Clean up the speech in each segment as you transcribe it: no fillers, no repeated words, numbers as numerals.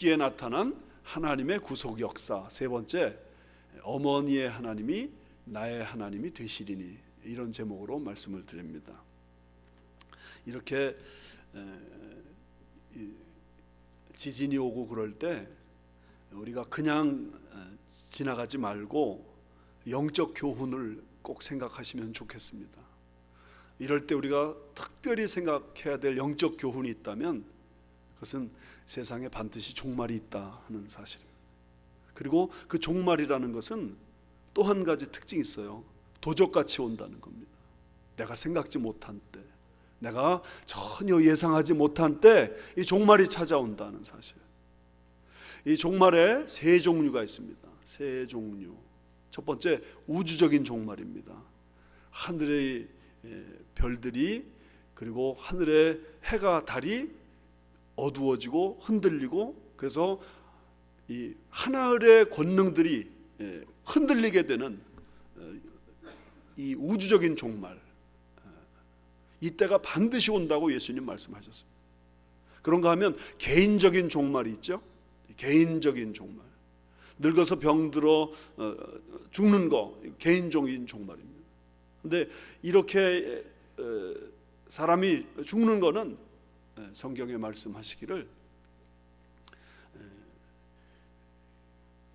룻기에 나타난 하나님의 구속 역사, 세 번째, 어머니의 하나님이 나의 하나님이 되시리니, 이런 제목으로 말씀을 드립니다. 이렇게 지진이 오고 그럴 때 우리가 그냥 지나가지 말고 영적 교훈을 꼭 생각하시면 좋겠습니다. 이럴 때 우리가 특별히 생각해야 될 영적 교훈이 있다면 그것은 세상에 반드시 종말이 있다 하는 사실입니다. 그리고 그 종말이라는 것은 또 한 가지 특징이 있어요. 도적같이 온다는 겁니다. 내가 생각지 못한 때, 내가 전혀 예상하지 못한 때 이 종말이 찾아온다는 사실. 이 종말에 세 종류가 있습니다. 세 종류. 첫 번째, 우주적인 종말입니다. 하늘의 별들이, 그리고 하늘의 해가 달이 어두워지고 흔들리고, 그래서 이 하늘의 권능들이 흔들리게 되는 이 우주적인 종말, 이때가 반드시 온다고 예수님 말씀하셨습니다. 그런가 하면 개인적인 종말이 있죠. 개인적인 종말, 늙어서 병들어 죽는 거, 개인적인 종말입니다. 그런데 이렇게 사람이 죽는 거는 성경에 말씀하시기를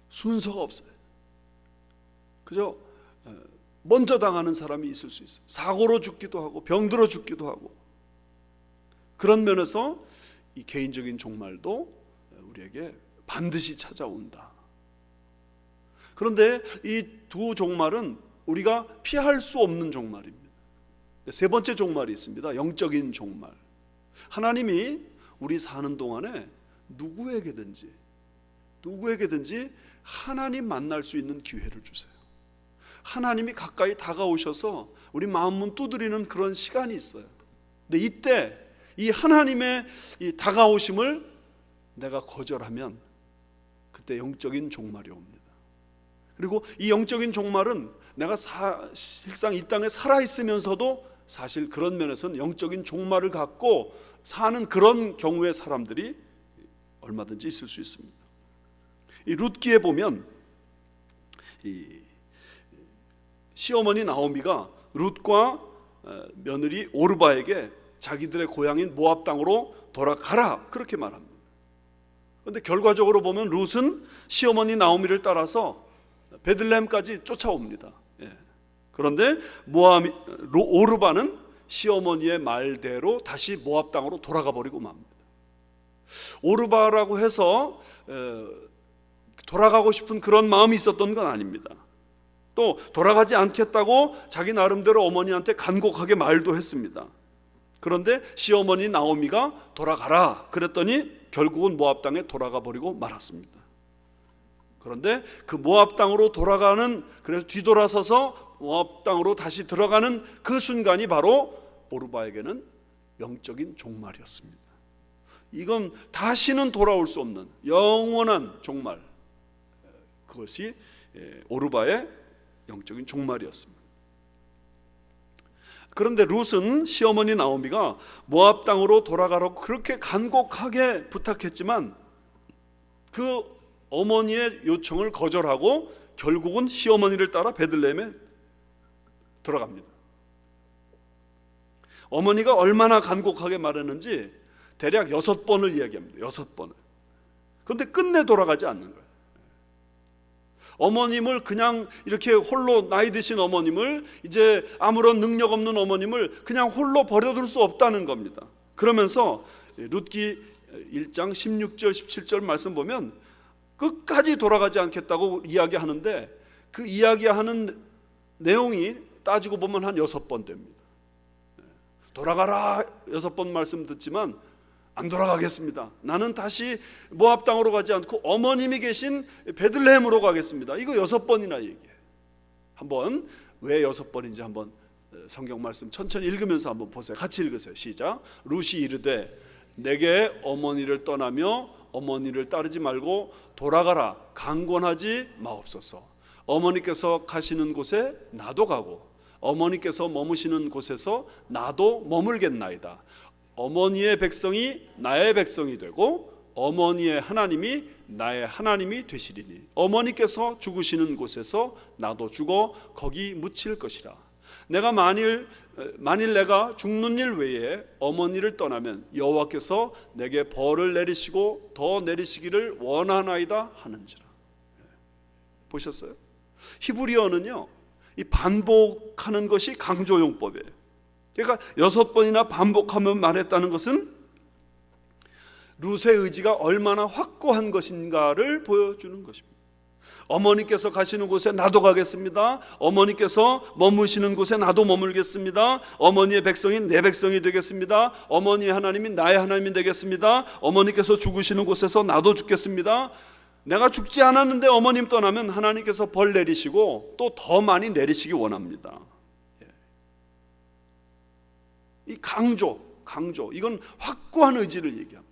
순서가 없어요. 그저 먼저 당하는 사람이 있을 수 있어요. 사고로 죽기도 하고 병들어 죽기도 하고. 그런 면에서 이 개인적인 종말도 우리에게 반드시 찾아온다. 그런데 이 두 종말은 우리가 피할 수 없는 종말입니다. 세 번째 종말이 있습니다. 영적인 종말. 하나님이 우리 사는 동안에 누구에게든지 하나님 만날 수 있는 기회를 주세요. 하나님이 가까이 다가오셔서 우리 마음문 두드리는 그런 시간이 있어요. 근데 이때 이 하나님의 이 다가오심을 내가 거절하면 그때 영적인 종말이 옵니다. 그리고 이 영적인 종말은 내가 사실상 이 땅에 살아있으면서도 사실 그런 면에서는 영적인 종말을 갖고 사는 그런 경우의 사람들이 얼마든지 있을 수 있습니다. 이 룻기에 보면 이 시어머니 나오미가 룻과 며느리 오르바에게 자기들의 고향인 모압 땅으로 돌아가라 그렇게 말합니다. 그런데 결과적으로 보면 룻은 시어머니 나오미를 따라서 베들레헴까지 쫓아옵니다. 그런데 오르바는 시어머니의 말대로 다시 모압 땅으로 돌아가 버리고 맙니다. 오르바라고 해서 돌아가고 싶은 그런 마음이 있었던 건 아닙니다. 또 돌아가지 않겠다고 자기 나름대로 어머니한테 간곡하게 말도 했습니다. 그런데 시어머니 나오미가 돌아가라 그랬더니 결국은 모압 땅에 돌아가 버리고 말았습니다. 그런데 그 모압 땅으로 돌아가는, 그래서 뒤돌아서서 모압 땅으로 다시 들어가는 그 순간이 바로 오르바에게는 영적인 종말이었습니다. 이건 다시는 돌아올 수 없는 영원한 종말, 그것이 오르바의 영적인 종말이었습니다. 그런데 룻은 시어머니 나오미가 모압 땅으로 돌아가라고 그렇게 간곡하게 부탁했지만 그 어머니의 요청을 거절하고 결국은 시어머니를 따라 베들레헴에 들어갑니다. 어머니가 얼마나 간곡하게 말했는지 대략 6번을 이야기합니다. 6번을. 그런데 끝내 돌아가지 않는 거예요. 어머님을 그냥 이렇게 홀로, 나이 드신 어머님을, 이제 아무런 능력 없는 어머님을 그냥 홀로 버려둘 수 없다는 겁니다. 그러면서 룻기 1장 16절 17절 말씀 보면 끝까지 돌아가지 않겠다고 이야기하는데 그 이야기하는 내용이 따지고 보면 한 6번 됩니다. 돌아가라 6번 말씀 듣지만 안 돌아가겠습니다. 나는 다시 모압 땅으로 가지 않고 어머님이 계신 베들레헴으로 가겠습니다. 이거 6번이나 얘기해요. 한번 왜 6번인지 한번 성경 말씀 천천히 읽으면서 한번 보세요. 같이 읽으세요. 시작. 룻이 이르되 내게 어머니를 떠나며 어머니를 따르지 말고 돌아가라 강권하지 마옵소서. 어머니께서 가시는 곳에 나도 가고 어머니께서 머무시는 곳에서 나도 머물겠나이다. 어머니의 백성이 나의 백성이 되고 어머니의 하나님이 나의 하나님이 되시리니 어머니께서 죽으시는 곳에서 나도 죽어 거기 묻힐 것이라. 내가 만일 내가 죽는 일 외에 어머니를 떠나면 여호와께서 내게 벌을 내리시고 더 내리시기를 원하나이다 하는지라. 보셨어요? 히브리어는요, 이 반복하는 것이 강조용법이에요. 그러니까 6번이나 반복하면 말했다는 것은 룻의 의지가 얼마나 확고한 것인가를 보여주는 것입니다. 어머니께서 가시는 곳에 나도 가겠습니다. 어머니께서 머무시는 곳에 나도 머물겠습니다. 어머니의 백성이 내 백성이 되겠습니다. 어머니의 하나님이 나의 하나님이 되겠습니다. 어머니께서 죽으시는 곳에서 나도 죽겠습니다. 내가 죽지 않았는데 어머님 떠나면 하나님께서 벌 내리시고 또 더 많이 내리시기 원합니다. 이 강조, 이건 확고한 의지를 얘기합니다.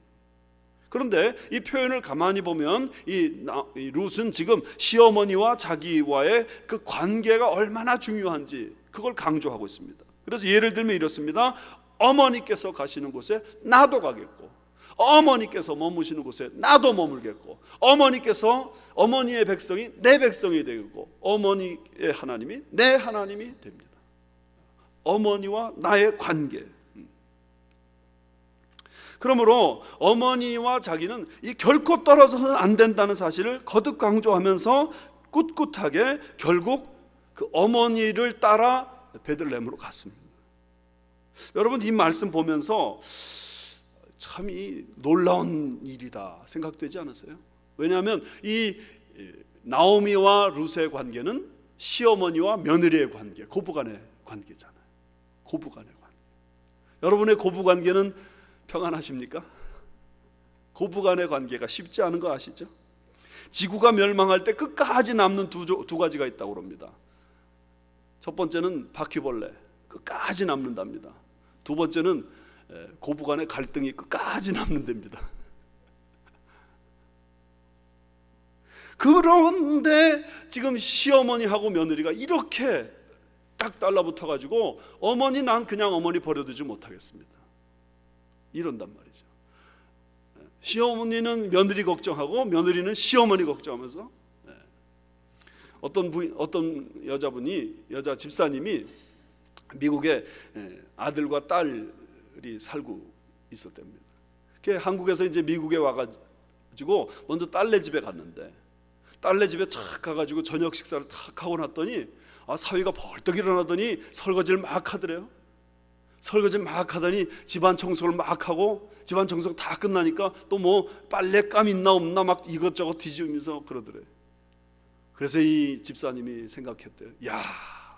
그런데 이 표현을 가만히 보면 이 룻은 지금 시어머니와 자기와의 그 관계가 얼마나 중요한지 그걸 강조하고 있습니다. 그래서 예를 들면 이렇습니다. 어머니께서 가시는 곳에 나도 가겠고, 어머니께서 머무시는 곳에 나도 머물겠고, 어머니의 백성이 내 백성이 되고, 어머니의 하나님이 내 하나님이 됩니다. 어머니와 나의 관계. 그러므로 어머니와 자기는 이 결코 떨어져서는 안 된다는 사실을 거듭 강조하면서 꿋꿋하게 결국 그 어머니를 따라 베들레헴으로 갔습니다. 여러분, 이 말씀 보면서 참 이 놀라운 일이다 생각되지 않으세요? 왜냐하면 이 나오미와 룻의 관계는 시어머니와 며느리의 관계, 고부간의 관계잖아요. 고부간의 관계. 여러분의 고부관계는 평안하십니까? 고부간의 관계가 쉽지 않은 거 아시죠? 지구가 멸망할 때 끝까지 남는 두 가지가 있다고 합니다. 첫 번째는 바퀴벌레, 끝까지 남는답니다. 두 번째는 고부간의 갈등이 끝까지 남는답니다. 그런데 지금 시어머니하고 며느리가 이렇게 딱 달라붙어 가지고 어머니, 난 그냥 어머니 버려두지 못하겠습니다, 이런단 말이죠. 시어머니는 며느리 걱정하고 며느리는 시어머니 걱정하면서, 어떤 여자 집사님이 미국에 아들과 딸이 살고 있었답니다. 한국에서 이제 미국에 와가지고 먼저 딸네 집에 갔는데, 딸네 집에 착 가가지고 저녁 식사를 탁 하고 났더니 사위가 벌떡 일어나더니 설거지를 막 하더래요. 설거지 막 하더니 집안 청소를 막 하고, 집안 청소가 다 끝나니까 또 뭐 빨래감 있나 없나 막 이것저것 뒤지면서 그러더래요. 그래서 이 집사님이 생각했대요. 야,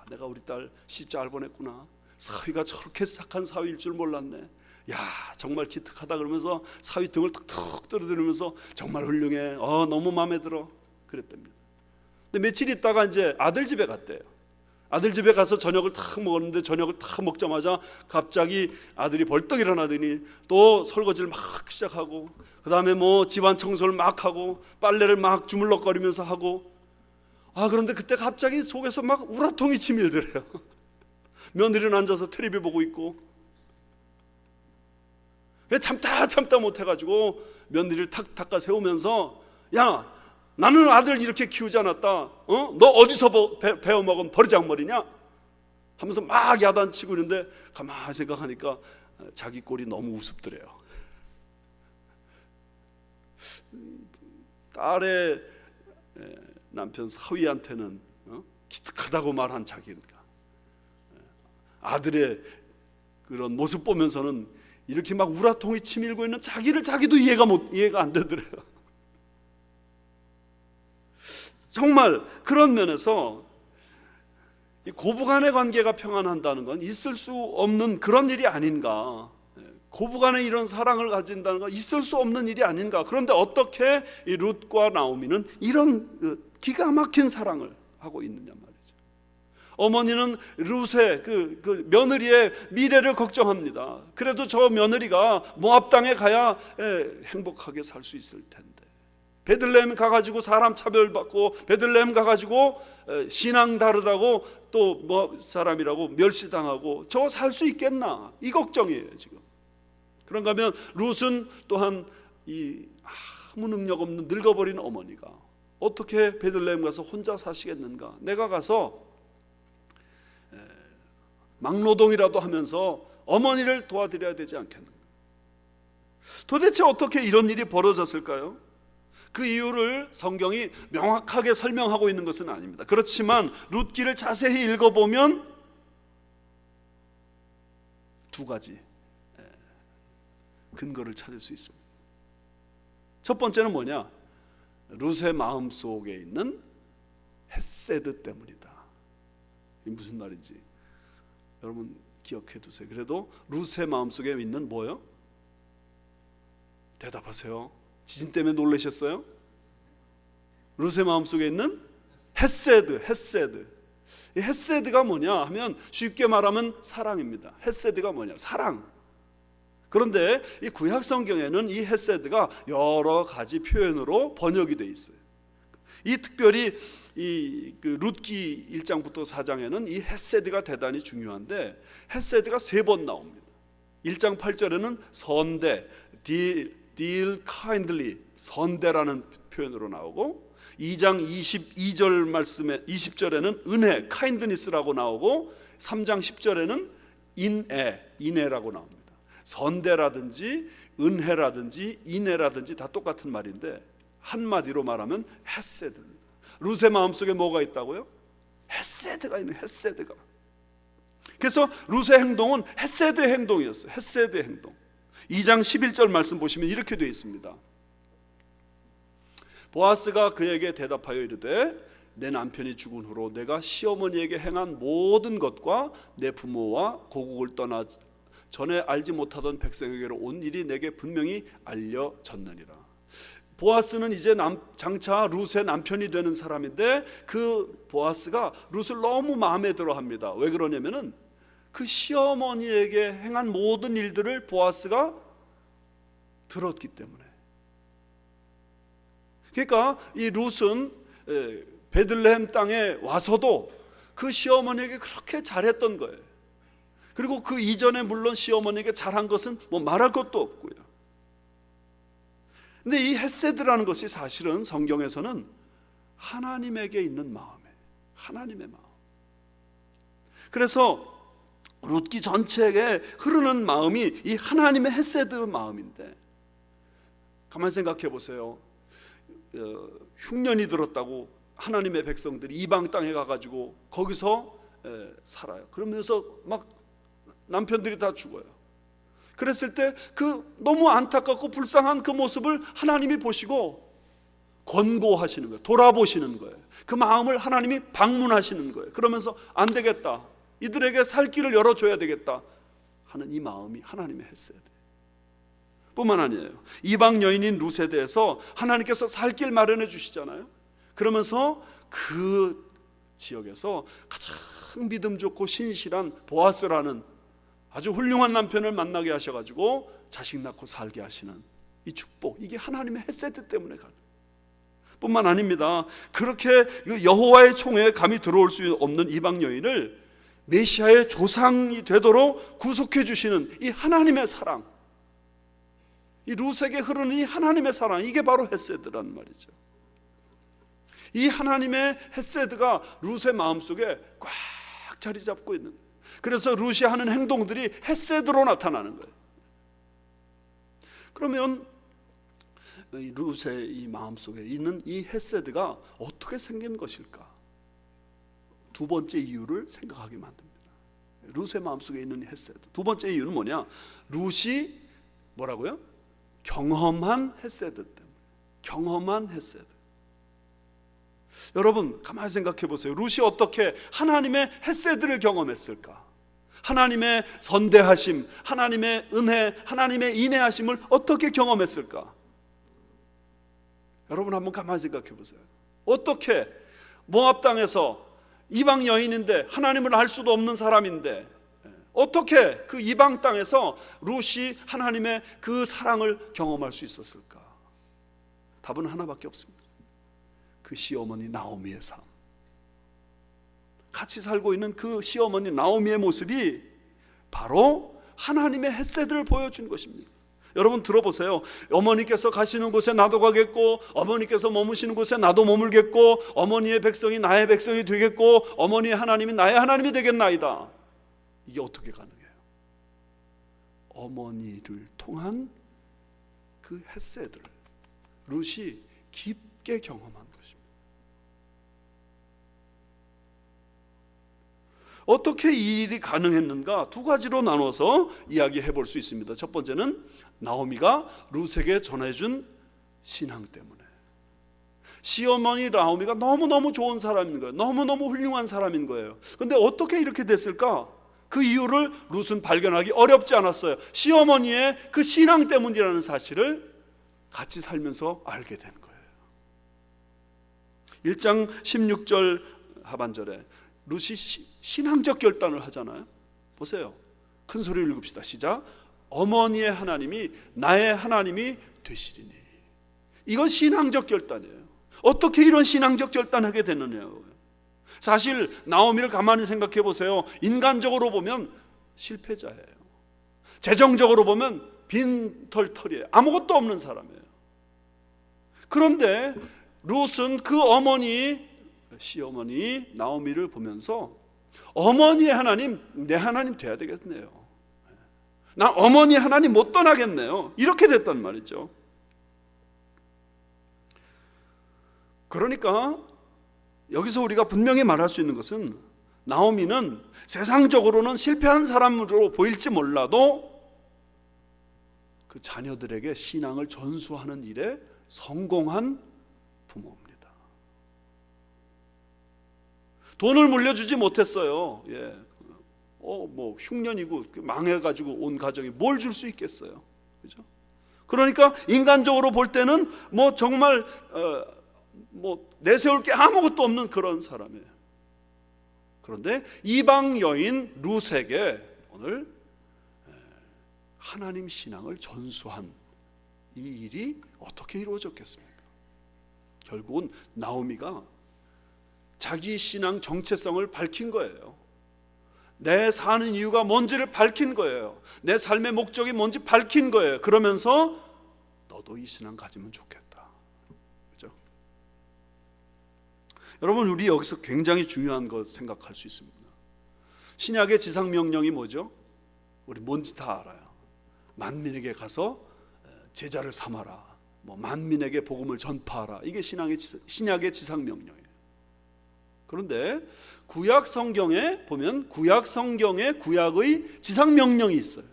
내가 우리 딸 시집 잘 보냈구나. 사위가 저렇게 착한 사위일 줄 몰랐네. 야, 정말 기특하다. 그러면서 사위 등을 툭툭 떨어뜨리면서 정말 훌륭해, 너무 마음에 들어, 그랬답니다. 근데 며칠 있다가 이제 아들 집에 갔대요. 아들 집에 가서 저녁을 탁 먹었는데, 저녁을 탁 먹자마자 갑자기 아들이 벌떡 일어나더니 또 설거지를 막 시작하고, 그 다음에 뭐 집안 청소를 막 하고, 빨래를 막 주물럭거리면서 하고, 그런데 그때 갑자기 속에서 막 우라통이 치밀더래요. 며느리는 앉아서 텔레비 보고 있고, 참다 못해가지고 며느리를 탁 닦아 세우면서, 야, 나는 아들 이렇게 키우지 않았다. 너 어디서 배워먹은 버르장머리냐? 하면서 막 야단치고 있는데, 가만히 생각하니까 자기 꼴이 너무 우습더래요. 딸의 남편 사위한테는 기특하다고 말한 자기니까, 아들의 그런 모습 보면서는 이렇게 막 우라통이 치밀고 있는 자기도 이해가 안 되더래요. 정말 그런 면에서 고부간의 관계가 평안한다는 건 있을 수 없는 그런 일이 아닌가. 고부간에 이런 사랑을 가진다는 건 있을 수 없는 일이 아닌가. 그런데 어떻게 이 룻과 나오미는 이런 기가 막힌 사랑을 하고 있느냐 말이죠. 어머니는 룻의 그 며느리의 미래를 걱정합니다. 그래도 저 며느리가 모압 땅에 가야 행복하게 살 수 있을 텐데, 베들레헴 가가지고 사람 차별받고, 베들레헴 가가지고 신앙 다르다고 또 뭐 사람이라고 멸시당하고, 저 살 수 있겠나, 이 걱정이에요 지금. 그런가 하면 룻은 또한 이 아무 능력 없는 늙어버린 어머니가 어떻게 베들레헴 가서 혼자 사시겠는가? 내가 가서 막노동이라도 하면서 어머니를 도와드려야 되지 않겠는가? 도대체 어떻게 이런 일이 벌어졌을까요? 그 이유를 성경이 명확하게 설명하고 있는 것은 아닙니다. 그렇지만 룻기를 자세히 읽어보면 두 가지 근거를 찾을 수 있습니다. 첫 번째는 뭐냐? 룻의 마음 속에 있는 헤세드 때문이다. 이게 무슨 말인지 여러분 기억해 두세요. 그래도 룻의 마음 속에 있는 뭐요? 대답하세요. 지진 때문에 놀라셨어요? 룻의 마음 속에 있는 헤세드. 이 헤세드가 뭐냐 하면 쉽게 말하면 사랑입니다. 헤세드가 뭐냐? 사랑. 그런데 이 구약 성경에는 이 헤세드가 여러 가지 표현으로 번역이 돼 있어요. 이 특별히 그 룻기 1장부터 4장에는 이 헤세드가 대단히 중요한데 헤세드가 3번 나옵니다. 1장 8절에는 선대, deal kindly, 선대라는 표현으로 나오고 2장 22절 말씀에 20절에는 은혜, kindness라고 나오고 3장 10절에는 인애라고 나옵니다. 선대라든지 은혜라든지 인애라든지 다 똑같은 말인데 한마디로 말하면 헤세드입니다. 룻의 마음속에 뭐가 있다고요? 헤세드가 있는 헤세드가. 그래서 룻의 행동은 헤세드의 행동이었어요. 헤세드의 행동. 2장 11절 말씀 보시면 이렇게 되어 있습니다. 보아스가 그에게 대답하여 이르되 내 남편이 죽은 후로 내가 시어머니에게 행한 모든 것과 내 부모와 고국을 떠나 전에 알지 못하던 백성에게로 온 일이 내게 분명히 알려졌느니라. 보아스는 이제 장차 룻의 남편이 되는 사람인데 그 보아스가 룻을 너무 마음에 들어합니다. 왜 그러냐면은 그 시어머니에게 행한 모든 일들을 보아스가 들었기 때문에. 그러니까 이 룻은 베들레헴 땅에 와서도 그 시어머니에게 그렇게 잘했던 거예요. 그리고 그 이전에 물론 시어머니에게 잘한 것은 뭐 말할 것도 없고요. 근데 이 헤세드라는 것이 사실은 성경에서는 하나님에게 있는 마음이에요. 하나님의 마음. 그래서 룻기 전체에 흐르는 마음이 이 하나님의 헤세드 마음인데, 가만히 생각해 보세요. 흉년이 들었다고 하나님의 백성들이 이방 땅에 가가지고 거기서 살아요. 그러면서 막 남편들이 다 죽어요. 그랬을 때 그 너무 안타깝고 불쌍한 그 모습을 하나님이 보시고 권고하시는 거예요. 돌아보시는 거예요. 그 마음을 하나님이 방문하시는 거예요. 그러면서 안 되겠다, 이들에게 살 길을 열어줘야 되겠다 하는 이 마음이 하나님의 헤세드 뿐만 아니에요. 이방 여인인 룻에 대해서 하나님께서 살 길 마련해 주시잖아요. 그러면서 그 지역에서 가장 믿음 좋고 신실한 보아스라는 아주 훌륭한 남편을 만나게 하셔가지고 자식 낳고 살게 하시는 이 축복, 이게 하나님의 헤세드 때문에 가요. 뿐만 아닙니다. 그렇게 여호와의 총회에 감히 들어올 수 없는 이방 여인을 메시아의 조상이 되도록 구속해 주시는 이 하나님의 사랑, 이 룻에게 흐르는 이 하나님의 사랑, 이게 바로 헤세드란 말이죠. 이 하나님의 헤세드가 룻의 마음속에 꽉 자리 잡고 있는 거예요. 그래서 룻이 하는 행동들이 헤세드로 나타나는 거예요. 그러면 룻의 이 마음속에 있는 이 헤세드가 어떻게 생긴 것일까? 두 번째 이유를 생각하게 만듭니다. 룻의 마음속에 있는 헤세드. 두 번째 이유는 뭐냐? 룻이 뭐라고요? 경험한 헤세드 때문에. 경험한 헤세드. 여러분 가만히 생각해 보세요. 룻이 어떻게 하나님의 헤세드를 경험했을까? 하나님의 선대하심, 하나님의 은혜, 하나님의 인애하심을 어떻게 경험했을까? 여러분 한번 가만히 생각해 보세요. 어떻게 모압 땅에서 이방 여인인데 하나님을 알 수도 없는 사람인데 어떻게 그 이방 땅에서 룻이 하나님의 그 사랑을 경험할 수 있었을까? 답은 하나밖에 없습니다. 그 시어머니 나오미의 삶, 같이 살고 있는 그 시어머니 나오미의 모습이 바로 하나님의 헤세드를 보여준 것입니다. 여러분 들어보세요. 어머니께서 가시는 곳에 나도 가겠고, 어머니께서 머무시는 곳에 나도 머물겠고, 어머니의 백성이 나의 백성이 되겠고, 어머니의 하나님이 나의 하나님이 되겠나이다. 이게 어떻게 가능해요? 어머니를 통한 그 헤세드를 룻이 깊게 경험한 것입니다. 어떻게 이 일이 가능했는가? 두 가지로 나눠서 이야기해 볼 수 있습니다. 첫 번째는 나오미가 룻에게 전해준 신앙 때문에. 시어머니 나오미가 너무너무 좋은 사람인 거예요. 너무너무 훌륭한 사람인 거예요. 근데 어떻게 이렇게 됐을까? 그 이유를 룻은 발견하기 어렵지 않았어요. 시어머니의 그 신앙 때문이라는 사실을 같이 살면서 알게 된 거예요. 1장 16절 하반절에 룻이 신앙적 결단을 하잖아요. 보세요. 큰 소리를 읽읍시다. 시작. 어머니의 하나님이 나의 하나님이 되시리니. 이건 신앙적 결단이에요. 어떻게 이런 신앙적 결단하게 됐느냐고요. 사실 나오미를 가만히 생각해 보세요. 인간적으로 보면 실패자예요. 재정적으로 보면 빈털터리예요. 아무것도 없는 사람이에요. 그런데 룻은 그 어머니, 시어머니 나오미를 보면서 어머니의 하나님, 내 하나님 돼야 되겠네요. 나 어머니 하나님 못 떠나겠네요. 이렇게 됐단 말이죠. 그러니까 여기서 우리가 분명히 말할 수 있는 것은 나오미는 세상적으로는 실패한 사람으로 보일지 몰라도 그 자녀들에게 신앙을 전수하는 일에 성공한 부모입니다. 돈을 물려주지 못했어요. 뭐 흉년이고 망해가지고 온 가정이 뭘 줄 수 있겠어요, 그죠? 그러니까 인간적으로 볼 때는 뭐 정말 뭐 내세울 게 아무것도 없는 그런 사람이에요. 그런데 이방 여인 룻에게 오늘 하나님 신앙을 전수한 이 일이 어떻게 이루어졌겠습니까? 결국은 나오미가 자기 신앙 정체성을 밝힌 거예요. 내 사는 이유가 뭔지를 밝힌 거예요. 내 삶의 목적이 뭔지 밝힌 거예요. 그러면서 너도 이 신앙 가지면 좋겠다. 그죠? 여러분, 우리 여기서 굉장히 중요한 것 생각할 수 있습니다. 신약의 지상명령이 뭐죠? 우리 뭔지 다 알아요. 만민에게 가서 제자를 삼아라, 뭐 만민에게 복음을 전파하라. 이게 신약의 지상명령이에요. 그런데 구약 성경에 보면 구약 성경에 구약의 지상명령이 있어요.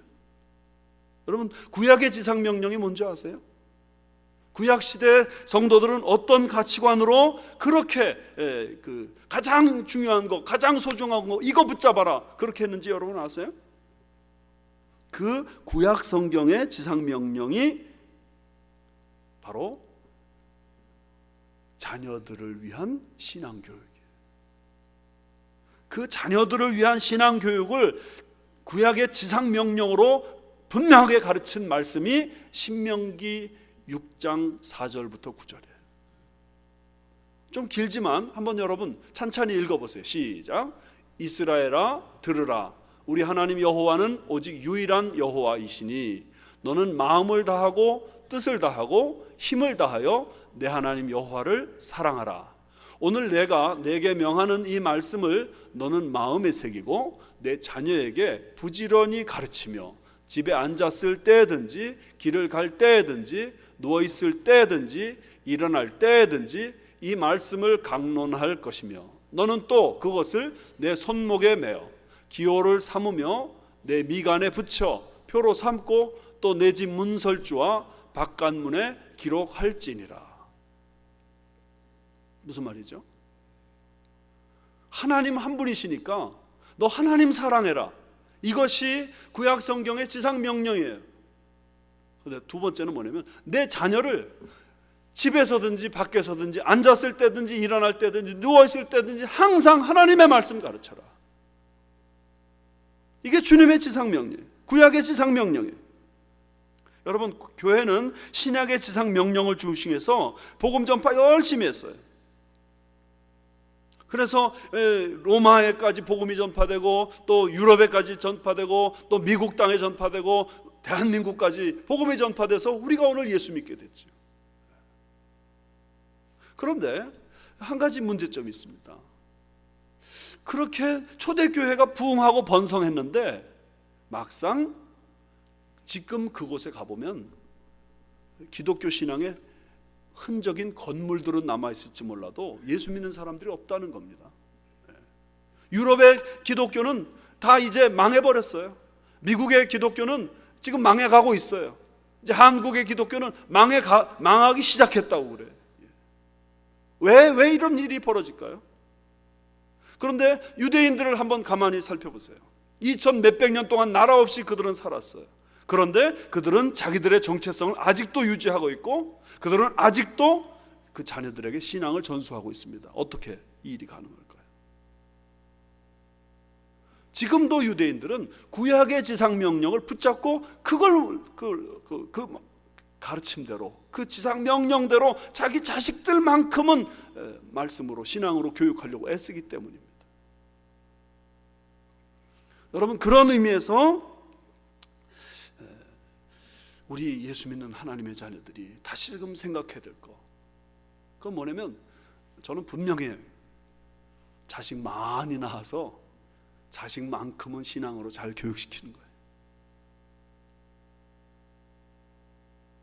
여러분, 구약의 지상명령이 뭔지 아세요? 구약 시대 성도들은 어떤 가치관으로 그렇게 가장 중요한 거, 가장 소중한 거 이거 붙잡아라 그렇게 했는지 여러분 아세요? 그 구약 성경의 지상명령이 바로 자녀들을 위한 신앙교육이에요. 그 자녀들을 위한 신앙교육을 구약의 지상명령으로 분명하게 가르친 말씀이 신명기 6장 4절부터 9절이에요. 좀 길지만 한번 여러분 찬찬히 읽어보세요. 시작. 이스라엘아 들으라. 우리 하나님 여호와는 오직 유일한 여호와이시니 너는 마음을 다하고 뜻을 다하고 힘을 다하여 내 하나님 여호와를 사랑하라. 오늘 내가 내게 명하는 이 말씀을 너는 마음에 새기고 내 자녀에게 부지런히 가르치며 집에 앉았을 때든지 길을 갈 때든지 누워있을 때든지 일어날 때든지 이 말씀을 강론할 것이며 너는 또 그것을 내 손목에 매어 기호를 삼으며 내 미간에 붙여 표로 삼고 또 내 집 문설주와 바깥문에 기록할지니라. 무슨 말이죠? 하나님 한 분이시니까 너 하나님 사랑해라. 이것이 구약 성경의 지상 명령이에요. 그런데 두 번째는 뭐냐면 내 자녀를 집에서든지 밖에서든지 앉았을 때든지 일어날 때든지 누워있을 때든지 항상 하나님의 말씀 가르쳐라. 이게 주님의 지상 명령이에요. 구약의 지상 명령이에요. 여러분, 교회는 신약의 지상 명령을 중심해서 복음 전파 열심히 했어요. 그래서 로마에까지 복음이 전파되고 또 유럽에까지 전파되고 또 미국 땅에 전파되고 대한민국까지 복음이 전파돼서 우리가 오늘 예수 믿게 됐죠. 그런데 한 가지 문제점이 있습니다. 그렇게 초대교회가 부흥하고 번성했는데 막상 지금 그곳에 가보면 기독교 신앙의 흔적인 건물들은 남아있을지 몰라도 예수 믿는 사람들이 없다는 겁니다. 유럽의 기독교는 다 이제 망해버렸어요. 미국의 기독교는 지금 망해가고 있어요. 이제 한국의 기독교는 망하기 시작했다고 그래요. 왜 이런 일이 벌어질까요? 그런데 유대인들을 한번 가만히 살펴보세요. 2000 몇백 년 동안 나라 없이 그들은 살았어요. 그런데 그들은 자기들의 정체성을 아직도 유지하고 있고 그들은 아직도 그 자녀들에게 신앙을 전수하고 있습니다. 어떻게 이 일이 가능할까요? 지금도 유대인들은 구약의 지상명령을 붙잡고 그걸 그 가르침대로 그 지상명령대로 자기 자식들만큼은 말씀으로 신앙으로 교육하려고 애쓰기 때문입니다. 여러분, 그런 의미에서 우리 예수 믿는 하나님의 자녀들이 다시금 생각해야 될 거, 그건 뭐냐면 저는 분명히 자식 많이 낳아서 자식만큼은 신앙으로 잘 교육시키는 거예요.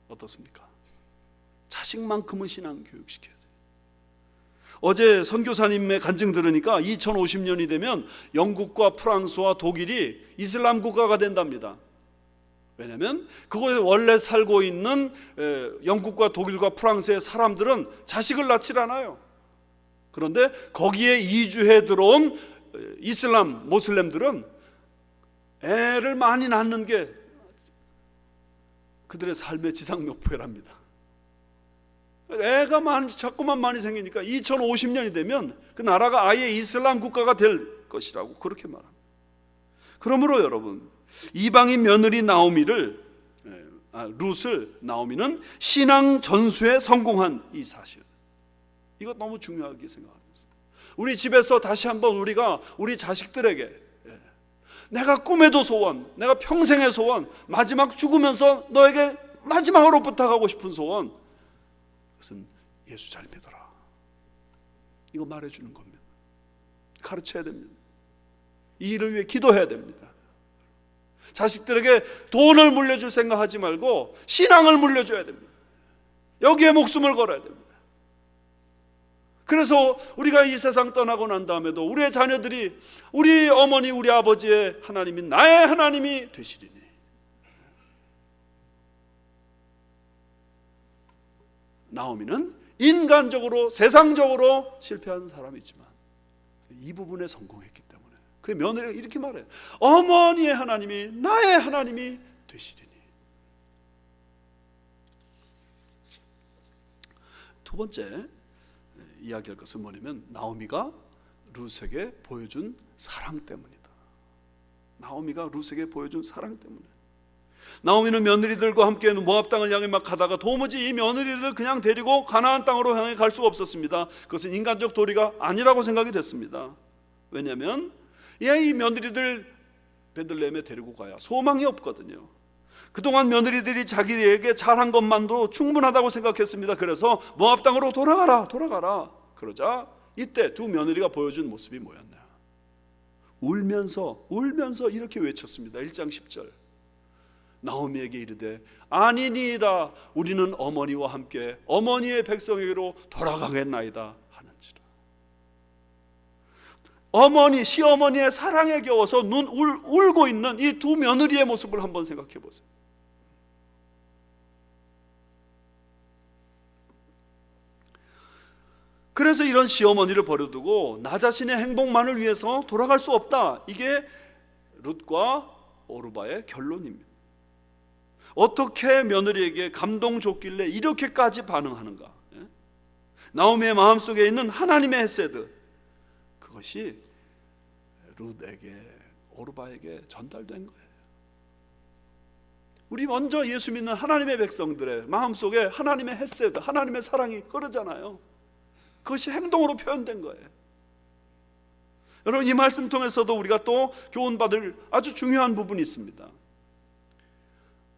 어떻습니까? 자식만큼은 신앙 교육시켜야 돼요. 어제 선교사님의 간증 들으니까 2050년이 되면 영국과 프랑스와 독일이 이슬람 국가가 된답니다. 왜냐하면 그곳에 원래 살고 있는 영국과 독일과 프랑스의 사람들은 자식을 낳질 않아요. 그런데 거기에 이주해 들어온 이슬람 모슬렘들은 애를 많이 낳는 게 그들의 삶의 지상 목표랍니다. 애가 자꾸만 많이 생기니까 2050년이 되면 그 나라가 아예 이슬람 국가가 될 것이라고 그렇게 말합니다. 그러므로 여러분, 이방인 며느리 룻을 나오미는 신앙 전수에 성공한 이 사실, 이거 너무 중요하게 생각합니다. 우리 집에서 다시 한번 우리가 우리 자식들에게 내가 꿈에도 소원, 내가 평생의 소원, 마지막 죽으면서 너에게 마지막으로 부탁하고 싶은 소원, 그것은 예수 잘 믿어라, 이거 말해주는 겁니다. 가르쳐야 됩니다. 이 일을 위해 기도해야 됩니다. 자식들에게 돈을 물려줄 생각하지 말고 신앙을 물려줘야 됩니다. 여기에 목숨을 걸어야 됩니다. 그래서 우리가 이 세상 떠나고 난 다음에도 우리의 자녀들이 우리 어머니, 우리 아버지의 하나님이 나의 하나님이 되시리니. 나오미는 인간적으로, 세상적으로 실패한 사람이지만 이 부분에 성공했기 때문에 그 며느리가 이렇게 말해요. 어머니의 하나님이 나의 하나님이 되시리니. 두 번째 이야기할 것은 뭐냐면 나오미가 룻에게 보여준 사랑 때문이다. 나오미가 룻에게 보여준 사랑 때문에. 나오미는 며느리들과 함께 모압 땅을 향해 막 가다가 도무지 이 며느리들을 그냥 데리고 가나안 땅으로 향해 갈 수가 없었습니다. 그것은 인간적 도리가 아니라고 생각이 됐습니다. 왜냐하면 이 며느리들 베들레헴에 데리고 가야 소망이 없거든요. 그동안 며느리들이 자기에게 잘한 것만도 충분하다고 생각했습니다. 그래서 모압 땅으로 돌아가라. 그러자 이때 두 며느리가 보여준 모습이 뭐였나? 울면서 이렇게 외쳤습니다. 1장 10절. 나오미에게 이르되 아니니이다, 우리는 어머니와 함께 어머니의 백성에게로 돌아가겠나이다 하는지라. 시어머니의 사랑에 겨워서 울고 있는 이 두 며느리의 모습을 한번 생각해 보세요. 그래서 이런 시어머니를 버려두고 나 자신의 행복만을 위해서 돌아갈 수 없다, 이게 룻과 오르바의 결론입니다. 어떻게 며느리에게 감동 줬길래 이렇게까지 반응하는가? 나오미의 마음속에 있는 하나님의 헤세드, 그것이 룻에게, 오르바에게 전달된 거예요. 우리 먼저 예수 믿는 하나님의 백성들의 마음속에 하나님의 헤세드, 하나님의 사랑이 흐르잖아요. 그것이 행동으로 표현된 거예요. 여러분, 이 말씀 통해서도 우리가 또 교훈받을 아주 중요한 부분이 있습니다.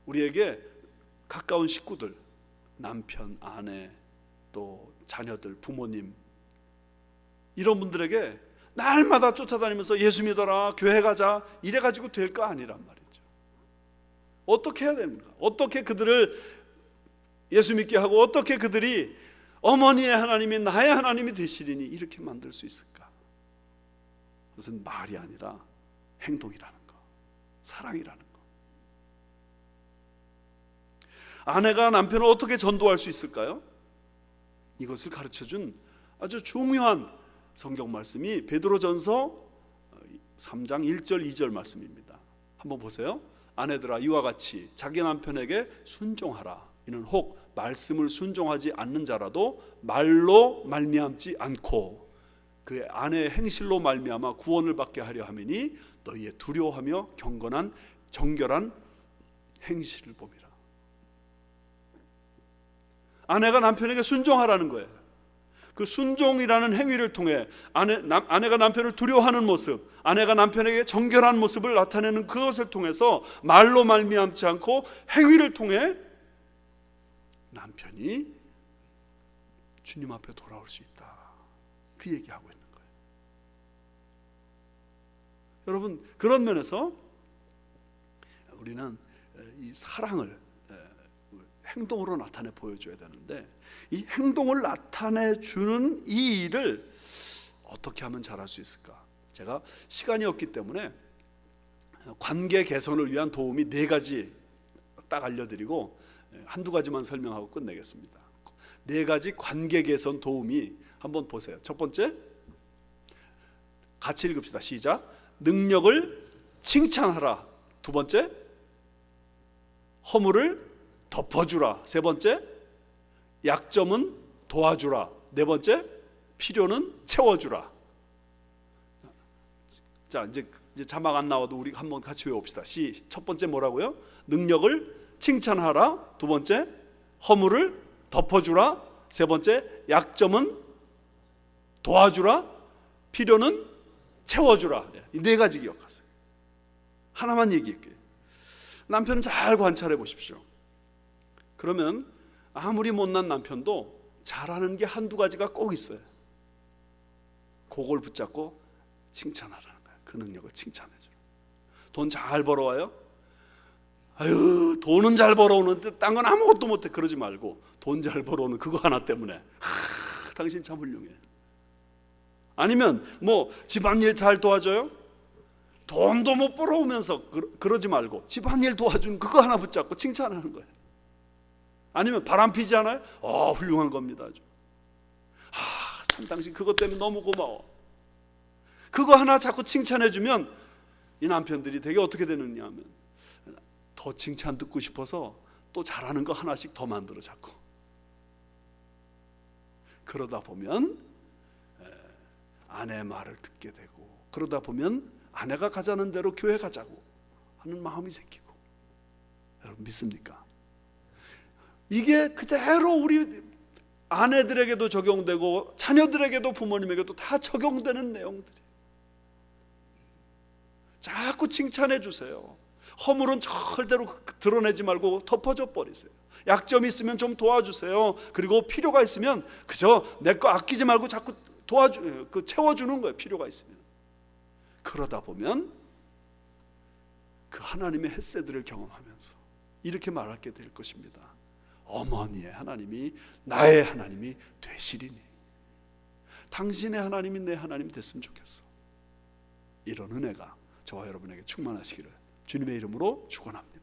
우리에게 가까운 식구들, 남편, 아내, 또 자녀들, 부모님, 이런 분들에게 날마다 쫓아다니면서 예수 믿어라, 교회 가자, 이래가지고 될 거 아니란 말이죠. 어떻게 해야 됩니까? 어떻게 그들을 예수 믿게 하고 어떻게 그들이 어머니의 하나님이 나의 하나님이 되시리니 이렇게 만들 수 있을까? 그것은 말이 아니라 행동이라는 거, 사랑이라는 거. 아내가 남편을 어떻게 전도할 수 있을까요? 이것을 가르쳐준 아주 중요한 성경 말씀이 베드로전서 3장 1절 2절 말씀입니다. 한번 보세요. 아내들아 이와 같이 자기 남편에게 순종하라. 이는 혹 말씀을 순종하지 않는 자라도 말로 말미암지 않고 그 아내의 행실로 말미암아 구원을 받게 하려 함이니 너희의 두려워하며 경건한 정결한 행실을 봄이라. 아내가 남편에게 순종하라는 거예요. 그 순종이라는 행위를 통해 아내가 남편을 두려워하는 모습, 아내가 남편에게 정결한 모습을 나타내는 그것을 통해서 말로 말미암지 않고 행위를 통해 남편이 주님 앞에 돌아올 수 있다. 그 얘기하고 있는 거예요. 여러분, 그런 면에서 우리는 이 사랑을 행동으로 나타내 보여줘야 되는데, 이 행동을 나타내 주는 이 일을 어떻게 하면 잘할 수 있을까? 제가 시간이 없기 때문에 관계 개선을 위한 도움이 4가지 딱 알려드리고 한두 가지만 설명하고 끝내겠습니다. 4가지 관계 개선 도움이 한번 보세요. 첫 번째, 같이 읽읍시다. 시작. 능력을 칭찬하라. 두 번째, 허물을 덮어주라. 세 번째, 약점은 도와주라. 네 번째, 필요는 채워주라. 자, 이제 자막 안 나와도 우리 한번 같이 외웁시다. 첫 번째 뭐라고요? 능력을 칭찬하라. 두 번째, 허물을 덮어주라. 세 번째, 약점은 도와주라. 필요는 채워주라. 이 4가지 기억하세요. 하나만 얘기할게요. 남편은 잘 관찰해 보십시오. 그러면 아무리 못난 남편도 잘하는 게 한두 가지가 꼭 있어요. 그걸 붙잡고 칭찬하라는 거예요. 그 능력을 칭찬해줘요. 돈 잘 벌어와요? 아유, 돈은 잘 벌어오는데 딴 건 아무것도 못해. 그러지 말고 돈 잘 벌어오는 그거 하나 때문에 당신 참 훌륭해. 아니면 뭐 집안일 잘 도와줘요? 돈도 못 벌어오면서 그러지 말고 집안일 도와주는 그거 하나 붙잡고 칭찬하는 거예요. 아니면 바람 피지 않아요? 훌륭한 겁니다. 아주. 참 당신 그것 때문에 너무 고마워. 그거 하나 자꾸 칭찬해주면 이 남편들이 되게 어떻게 되느냐 하면 더 칭찬 듣고 싶어서 또 잘하는 거 하나씩 더 만들어 자꾸. 그러다 보면 아내의 말을 듣게 되고, 그러다 보면 아내가 가자는 대로 교회 가자고 하는 마음이 생기고. 여러분 믿습니까? 이게 그대로 우리 아내들에게도 적용되고 자녀들에게도 부모님에게도 다 적용되는 내용들이에요. 자꾸 칭찬해 주세요. 허물은 절대로 드러내지 말고 덮어줘 버리세요. 약점이 있으면 좀 도와주세요. 그리고 필요가 있으면 그저 내 거 아끼지 말고 자꾸 채워주는 거예요. 필요가 있으면. 그러다 보면 그 하나님의 헷세들을 경험하면서 이렇게 말하게 될 것입니다. 어머니의 하나님이 나의 하나님이 되시리니 당신의 하나님이 내 하나님이 됐으면 좋겠어. 이런 은혜가 저와 여러분에게 충만하시기를 주님의 이름으로 축원합니다.